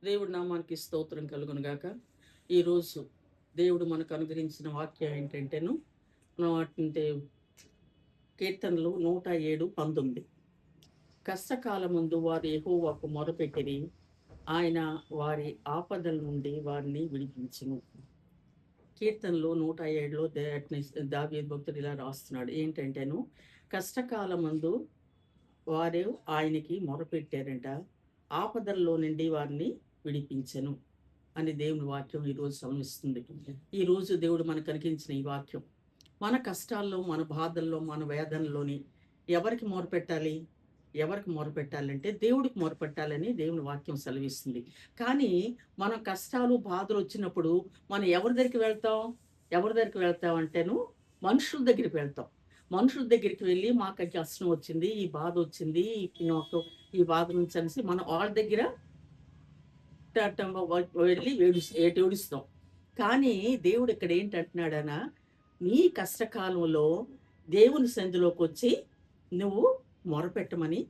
దేవుడి నామానికి స్తోత్రం కలుగును గాక. ఈరోజు దేవుడు మనకు అనుగ్రహించిన వాక్యం ఏంటంటేను అంటే కీర్తనలు 107:19. కష్టకాలమందు వారు యెహోవాకు మొరపెట్టిరి, ఆయన వారి ఆపదల నుండి వారిని విడిపించును. కీర్తనలు 107లో దావీదు భక్తుడు ఇలా రాస్తున్నాడు. ఏంటంటేను కష్టకాలమందు వారు ఆయనకి మొరపెట్టారంట, ఆపదల్లో నుండి వారిని విడిపించెను అని దేవుని వాక్యం ఈరోజు సెలవిస్తుంది. ఈరోజు దేవుడు మనకు కలిగించిన ఈ వాక్యం మన కష్టాల్లో, మన బాధల్లో, మన వేదనలోని ఎవరికి మొరపెట్టాలి? ఎవరికి మొరపెట్టాలంటే దేవుడికి మొరపెట్టాలని దేవుని వాక్యం సెలవిస్తుంది. కానీ మన కష్టాలు, బాధలు వచ్చినప్పుడు మనం ఎవరి దగ్గరికి వెళ్తాం? ఎవరి దగ్గరికి వెళ్తాం అంటేను మనుషుల దగ్గరికి వెళ్తాం. మనుషుల దగ్గరికి వెళ్ళి మాకు ఈ కష్టం వచ్చింది, ఈ బాధ వచ్చింది, నాకు ఈ బాధ నుంచి అనేసి మనం వాళ్ళ దగ్గర వెళ్ళి ఏడుస్తాం. కానీ దేవుడు ఇక్కడ ఏంటంటున్నాడనా, నీ కష్టకాలంలో దేవుని సంధిలోకి వచ్చి నువ్వు మొరపెట్టమని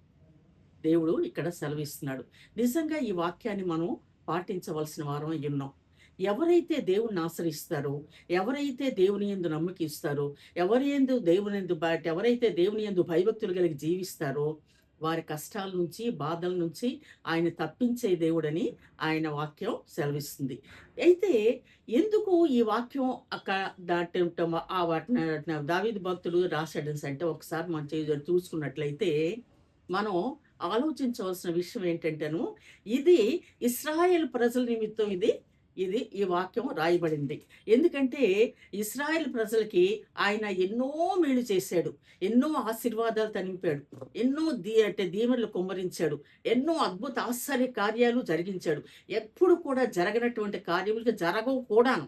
దేవుడు ఇక్కడ సెలవిస్తున్నాడు. నిజంగా ఈ వాక్యాన్ని మనం పాటించవలసిన వారం ఉన్నాం. ఎవరైతే దేవుణ్ణి ఆశ్రయిస్తారో, ఎవరైతే దేవుని యందు నమ్మకిస్తారో, ఎవరైతే దేవుని యందు భయభక్తులు కలిగి జీవిస్తారో, వారి కష్టాల నుంచి, బాధల నుంచి ఆయన తప్పించే దేవుడని ఆయన వాక్యం సెలవిస్తుంది. అయితే ఎందుకు ఈ వాక్యం వాటిని దావీదు భక్తుడు రాశాడనేసి అంటే ఒకసారి మనం చూసుకున్నట్లయితే మనం ఆలోచించవలసిన విషయం ఏంటంటేను, ఇది ఇశ్రాయేల్ ప్రజల నిమిత్తం ఈ వాక్యం రాయబడింది. ఎందుకంటే ఇశ్రాయేల్ ప్రజలకి ఆయన ఎన్నో మేలు చేశాడు, ఎన్నో ఆశీర్వాదాలు తనింపాడు, ఎన్నో దీవెనలు కుమ్మరించాడు, ఎన్నో అద్భుత ఆశ్చర్య కార్యాలు జరిగించాడు. ఎప్పుడు కూడా జరగనటువంటి కార్యములు జరగవు కూడాను.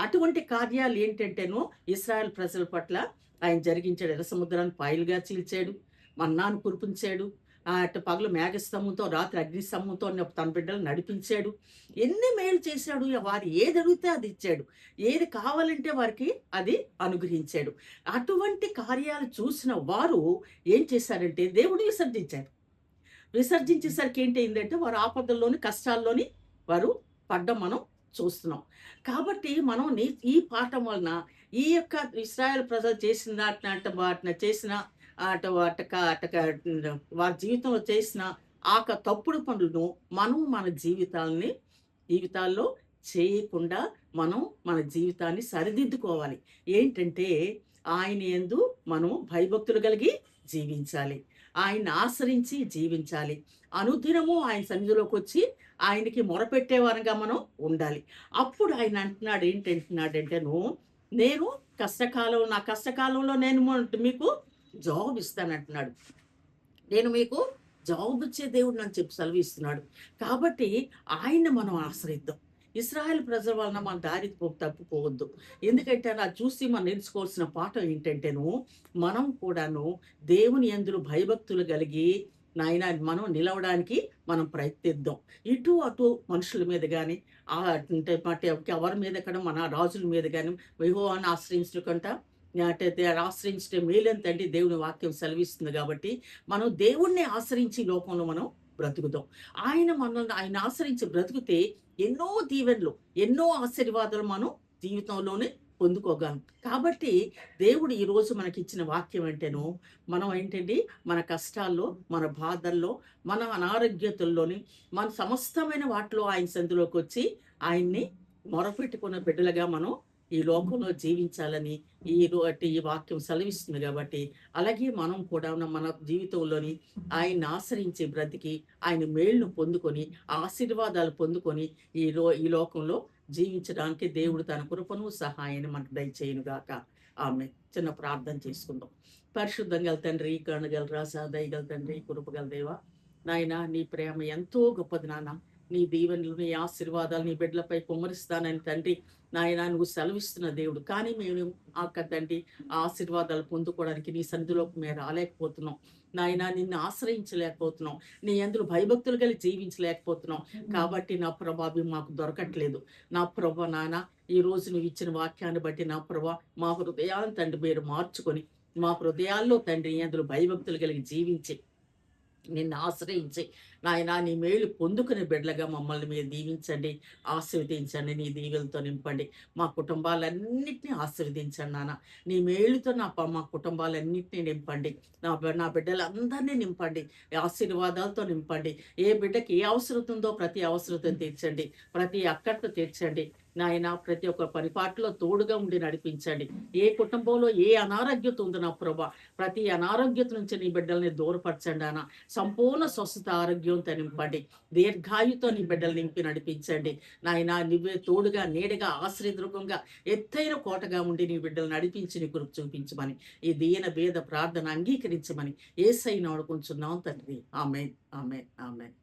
అటువంటి కార్యాలు ఏంటంటేనో ఇశ్రాయేల్ ప్రజల పట్ల ఆయన జరిగించాడు. ఎర్ర సముద్రాన్ని పాయలుగా చీల్చాడు, మన్నాను కురిపించాడు, అటు పగలు మేఘస్తంభంతో, రాత్రి అగ్నిస్తంభంతో తన బిడ్డలు నడిపించాడు. ఎన్ని మేలు చేశాడు. వారు ఏది అడిగితే అది ఇచ్చాడు, ఏది కావాలంటే వారికి అది అనుగ్రహించాడు. అటువంటి కార్యాలు చూసిన వారు ఏం చేశారంటే దేవుడు విసర్జించారు. విసర్జించేసరికి ఏంటైందంటే వారు ఆపదల్లోని, కష్టాల్లోని వారు పడ్డం మనం చూస్తున్నాం. కాబట్టి మనం ఈ పాఠం వలన ఈ యొక్క ఇశ్రాయేల్ ప్రజలు చేసిన వారి జీవితంలో చేసిన తప్పుడు పనులను మనం మన జీవితాల్లో చేయకుండా మనం మన జీవితాన్ని సరిదిద్దుకోవాలి. ఏంటంటే ఆయన యందు మనం భయభక్తులు కలిగి జీవించాలి, ఆయన్ని ఆశ్రయించి జీవించాలి. అనుదినము ఆయన సన్నిధిలోకి వచ్చి ఆయనకి మొరపెట్టేవారంగా మనం ఉండాలి. అప్పుడు ఆయన ఏంటంటున్నాడంటేను, నేను నా కష్టకాలంలో నేను మీకు జవాబు ఇస్తానంటున్నాడు. నేను మీకు జవాబిచ్చే దేవుడు అని చెప్పి సెలవిస్తున్నాడు. కాబట్టి ఆయన్ని మనం ఆశ్రయిద్దాం. ఇశ్రాయేల్ ప్రజల వలన మన దారి తప్పిపోవద్దు. ఎందుకంటే అలా చూసి మనం నేర్చుకోవాల్సిన పాఠం ఏంటంటేను, మనం కూడాను దేవుని యందు భయభక్తులు కలిగి మనం నిలవడానికి మనం ప్రయత్నిద్దాం. ఇటు అటు మనుషుల మీద కానీ, అంటే ఎవరి మీద కూడా మన రాజుల మీద కానీ యెహోవాను ఆశ్రయించకుండా ఆశ్రయించడం మేలంతండి దేవుని వాక్యం సెలవిస్తుంది. కాబట్టి మనం దేవుణ్ణి ఆశ్రయించి లోకంలో మనం బ్రతుకుదాం. ఆయన ఆశ్రయించి బ్రతికితే ఎన్నో దీవెనలు, ఎన్నో ఆశీర్వాదాలు మనం జీవితంలోనే పొందుకోగలం. కాబట్టి దేవుడు ఈరోజు మనకిచ్చిన వాక్యం అంటేను, మనం ఏంటండి మన కష్టాల్లో, మన బాధల్లో, మన అనారోగ్యతల్లోని, మన సమస్తమైన వాటిలో ఆయన సందులోకి వచ్చి ఆయన్ని మొరపెట్టుకున్న బిడ్డలుగా మనం ఈ లోకంలో జీవించాలని ఈ వాక్యం సెలవిస్తుంది. కాబట్టి అలాగే మనం కూడా మన జీవితంలోని ఆయన్ని ఆశ్రయించి బ్రతికి ఆయన మేలును పొందుకొని, ఆశీర్వాదాలు పొందుకొని ఈ లోకంలో జీవించడానికి దేవుడు తన కృపను, సహాయాన్ని మనకు దయచేయునుగాక. ఆమె చిన్న ప్రార్థన చేసుకుందాం. పరిశుద్ధం గల తండ్రి, కరుణగల రాజా, దయగల తండ్రి, కృపగల దేవా, నాయన నీ ప్రేమ ఎంతో గొప్పది నాన్న. నీ దీవెనలు, నీ ఆశీర్వాదాలు నీ బిడ్డలపై కుమ్మరిస్తానని తండ్రి నాయన నువ్వు సెలవిస్తున్న దేవుడు. కానీ మేము తండ్రి ఆశీర్వాదాలు పొందుకోవడానికి నీ సన్నిధిలోకి మేము రాలేకపోతున్నాం నాయన. నిన్ను ఆశ్రయించలేకపోతున్నాం, నీ యందు భయభక్తులు కలిగి జీవించలేకపోతున్నాం. కాబట్టి నా ప్రభా అవి మాకు దొరకట్లేదు. నా ప్రభా నాన్న, ఈ రోజు నువ్వు ఇచ్చిన వాక్యాన్ని బట్టి నా ప్రభా మా హృదయాలను తండ్రి మీరు మార్చుకొని, మా హృదయాల్లో తండ్రి నీ యందు భయభక్తులు కలిగి జీవించి నిన్ను ఆశ్రయించి నాయనా నీ మేలు పొందుకునే బిడ్డలుగా మమ్మల్ని మీరు దీవించండి, ఆశీర్వదించండి, నీ దీవెలతో నింపండి. మా కుటుంబాలన్నిటిని ఆశీర్వదించండి నాన్న. నీ మేలుతో మా కుటుంబాలన్నిటిని నింపండి. నా బిడ్డలందరినీ నింపండి. ఆశీర్వాదాలతో నింపండి. ఏ బిడ్డకి ఏ అవసరం ఉందో ప్రతి అవసరతను తీర్చండి. ప్రతి అక్కరను తీర్చండి. నాయనా ప్రతి ఒక్క పరిపాటులో తోడుగా ఉండి నడిపించండి. ఏ కుటుంబంలో ఏ అనారోగ్యత ఉందో నా ప్రభా, ప్రతి అనారోగ్యత నుంచి నీ బిడ్డల్ని దూరపరచండి నాన్న. సంపూర్ణ స్వస్థత ఆరోగ్యంతో నింపండి. దీర్ఘాయుతో నీ బిడ్డలు నింపి నడిపించండి. నాయనా నువ్వే తోడుగా నీడగా ఆశ్రయదుర్గంగా ఎత్తైన కోటగా ఉండి నీ బిడ్డలు నడిపించి నీ కృప చూపించమని, ఈ దీన భేద ప్రార్థన అంగీకరించమని యేసయ్య నామమున అడుగుచున్నాం తండ్రి. ఆమేన్, ఆమేన్, ఆమేన్.